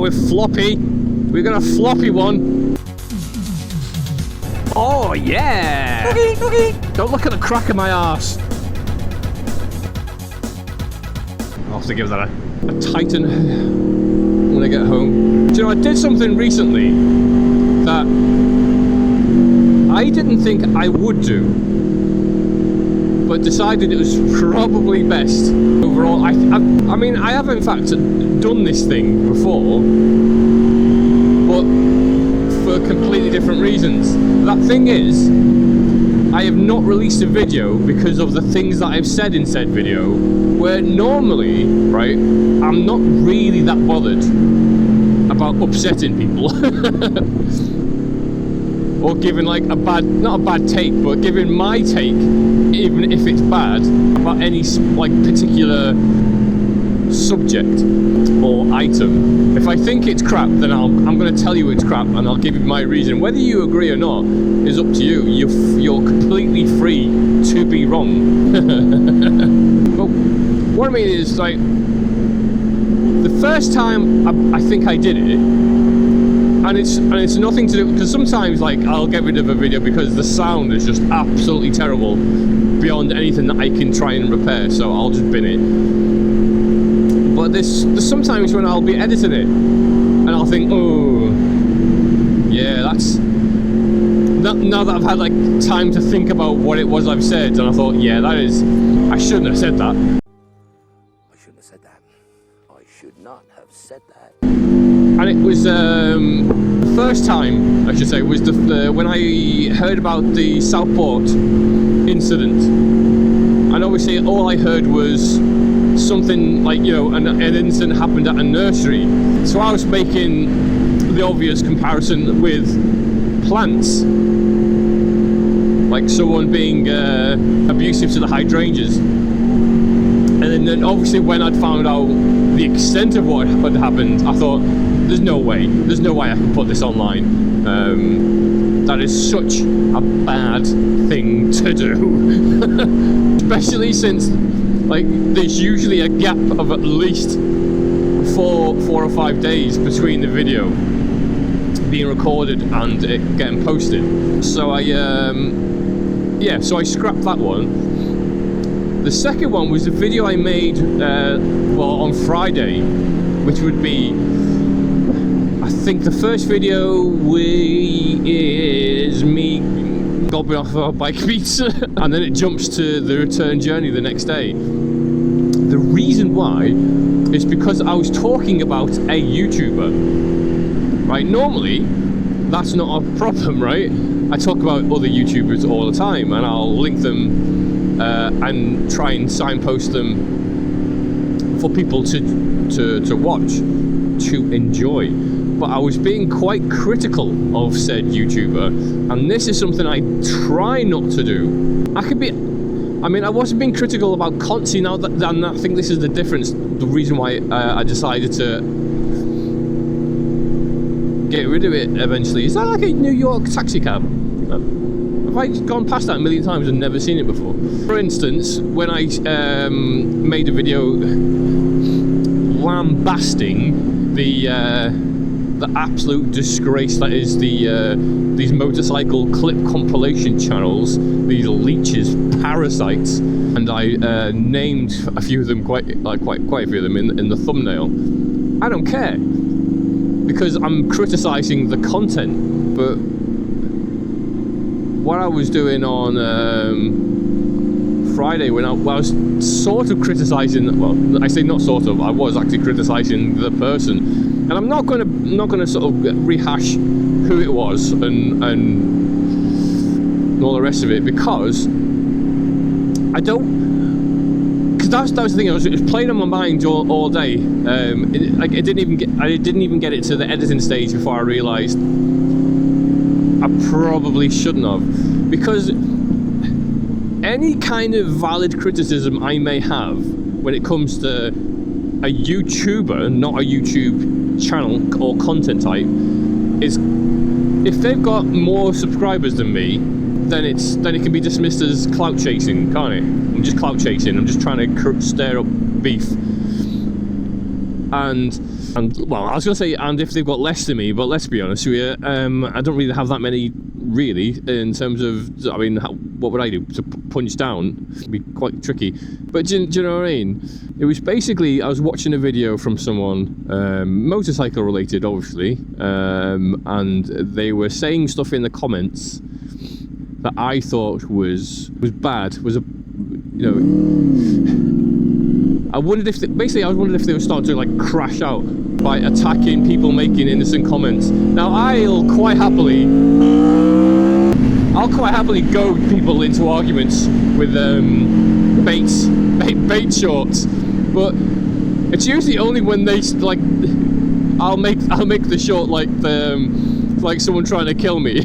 with floppy. We got a floppy one. Oh yeah! Don't look at the crack of my arse. I'll have to give that a tighten when I get home. Do you know, I did something recently that I didn't think I would do, but decided it was probably best overall. I mean, I have in fact done this thing before, but for completely different reasons. That thing is, I have not released a video because of the things that I've said in said video, where normally, right, I'm not really that bothered about upsetting people or giving like a bad, not a bad take, but giving my take, even if it's bad, about any like particular subject or item. If I think it's crap, then I'm going to tell you it's crap, and I'll give you my reason. Whether you agree or not is up to you. You're completely free to be wrong. But what I mean is, like, the first time I think I did it, and it's nothing to do, because sometimes like I'll get rid of a video because the sound is just absolutely terrible beyond anything that I can try and repair, so I'll just bin it. But there's sometimes when I'll be editing it and I'll think, oh yeah, that's now that I've had like time to think about what it was I've said, and I thought, yeah, that is, I shouldn't have said that. I shouldn't have said that. I should not have said that. And it was the first time, I should say, was when I heard about the Southport incident. And obviously all I heard was something like, you know, an incident happened at a nursery. So I was making the obvious comparison with plants, like someone being abusive to the hydrangeas. And then obviously when I'd found out the extent of what had happened, I thought, there's no way I can put this online. That is such a bad thing to do. Especially since, like, there's usually a gap of at least four or 5 days between the video being recorded and it getting posted. So I scrapped that one. The second one was the video I made on Friday, which would be, I think the first video is me gobbling off a bike pizza, and then it jumps to the return journey the next day. The reason why is because I was talking about a YouTuber, right? Normally, that's not a problem, right? I talk about other YouTubers all the time, and I'll link them and try and signpost them for people to watch, to enjoy. But I was being quite critical of said YouTuber, and this is something I try not to do. I wasn't being critical about content now, and I think this is the difference, the reason why I decided to get rid of it eventually. Is that like a New York taxi cab? Have I gone past that a million times and never seen it before? For instance, when I made a video lambasting the absolute disgrace that is these motorcycle clip compilation channels, these leeches, parasites, and I named a few of them, quite a few of them in the thumbnail. I don't care, because I'm criticizing the content. But what I was doing on Friday, when I was sort of criticizing, well, I say not sort of, I was actually criticizing the person, and I'm not gonna sort of rehash who it was and all the rest of it, because I don't. Because that was the thing. It was playing on my mind all day. I didn't even get it to the editing stage before I realised I probably shouldn't have, because any kind of valid criticism I may have when it comes to a YouTuber, not a YouTube channel or content type, is if they've got more subscribers than me, then it can be dismissed as clout chasing, can't it? I'm just clout chasing. I'm just trying to stir up beef. and well, I was gonna say, and if they've got less than me, but let's be honest with you, I don't really have that many, really, in terms of, I mean, what would I do? To punch down? It'd be quite tricky. But do you know what I mean? It was basically, I was watching a video from someone, motorcycle related, obviously, and they were saying stuff in the comments that I thought was bad, was a, you know, I wondered if, basically I was wondering if they were starting to like crash out by attacking people making innocent comments. Now I'll quite happily goad people into arguments with bait shorts, but it's usually only when they like, I'll make the short like like someone trying to kill me.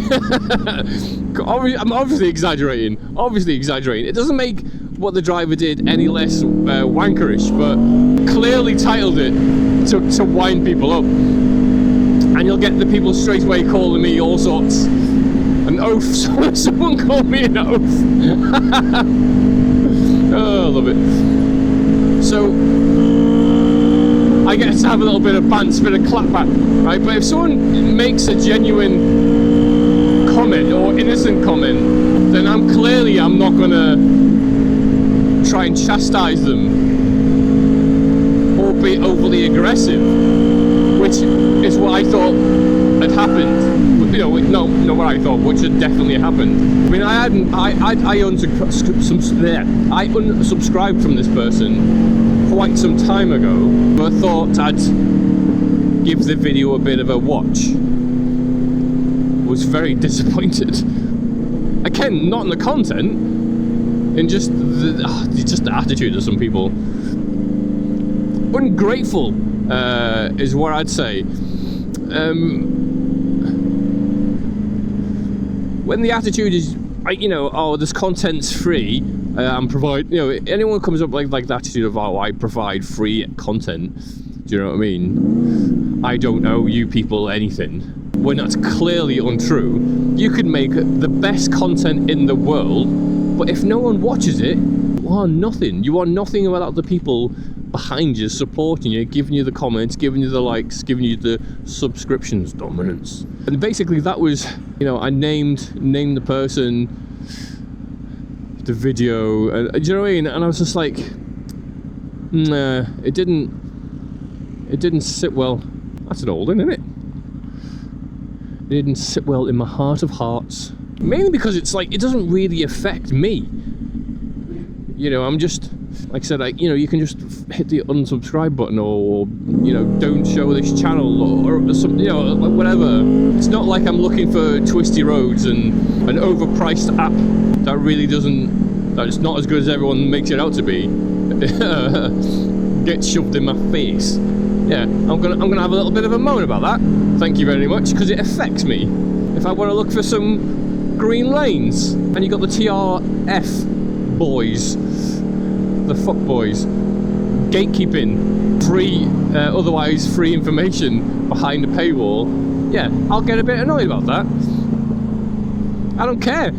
I'm obviously exaggerating. It doesn't make what the driver did any less wankerish, but clearly titled it to wind people up, and you'll get the people straight away calling me all sorts. An oaf. Someone called me an oaf. Oh, I love it. So I get to have a little bit of bants, a bit of clapback, right? But if someone makes a genuine comment or innocent comment, then I'm not gonna try and chastise them or be overly aggressive, which is what I thought had happened. You know, not what I thought, which had definitely happened. I mean, I unsubscribed from this person quite some time ago, but I thought I'd give the video a bit of a watch. Was very disappointed. Again, not in the content, in just the attitude of some people. Ungrateful is what I'd say. When the attitude is, you know, oh, this content's free, and provide, you know, anyone comes up like the attitude of, oh, I provide free content, do you know what I mean? I don't owe you people anything. When that's clearly untrue. You could make the best content in the world, but if no one watches it, you are nothing. You are nothing without the people behind you, supporting you, giving you the comments, giving you the likes, giving you the subscriptions, dominance. And basically that was, you know, I named the person, the video, and do you know what I mean? And I was just like, nah, it didn't sit well. That's an old one, isn't it? It didn't sit well in my heart of hearts. Mainly because it's like, it doesn't really affect me. You know, I'm just, like I said, you know, you can just hit the unsubscribe button, or you know, don't show this channel, or something, you know, whatever. It's not like I'm looking for twisty roads and an overpriced app that really doesn't, that it's not as good as everyone makes it out to be. Get shoved in my face. Yeah, I'm gonna have a little bit of a moan about that. Thank you very much, because it affects me. If I want to look for some green lanes, and you got the TRF boys, the fuck boys, gatekeeping, free, otherwise free information behind a paywall, yeah, I'll get a bit annoyed about that. I don't care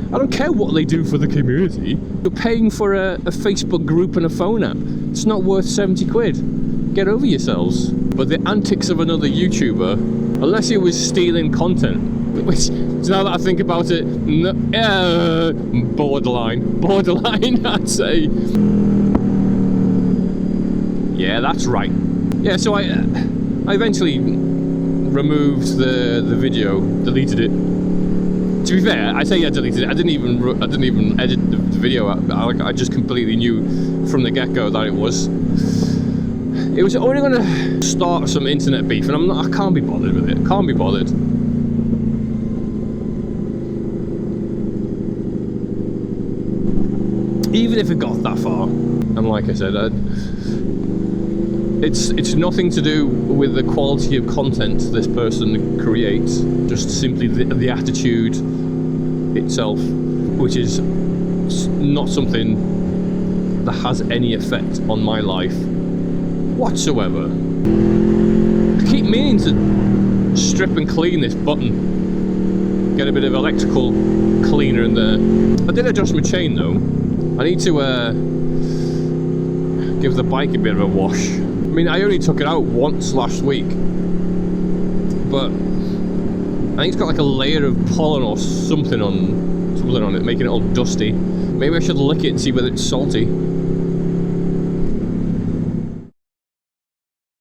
what they do for the community. You're paying for a Facebook group and a phone app. It's not worth 70 quid. Get over yourselves. But the antics of another YouTuber, unless he was stealing content, which, now that I think about it, borderline, I'd say. Yeah, that's right. Yeah, so I eventually removed the video, deleted it. To be fair, I say I deleted it. I didn't even edit the video. I just completely knew from the get-go that it was only going to start some internet beef, and I can't be bothered with it. Can't be bothered. Even if it got that far, and like I said, it's nothing to do with the quality of content this person creates, just simply the attitude itself, which is not something that has any effect on my life whatsoever. I keep meaning to strip and clean this button, get a bit of electrical cleaner in there. I did adjust my chain though. I need to give the bike a bit of a wash. mean, I only took it out once last week, but I think it's got like a layer of pollen or something on it, making it all dusty. Maybe I should lick it and see whether it's salty.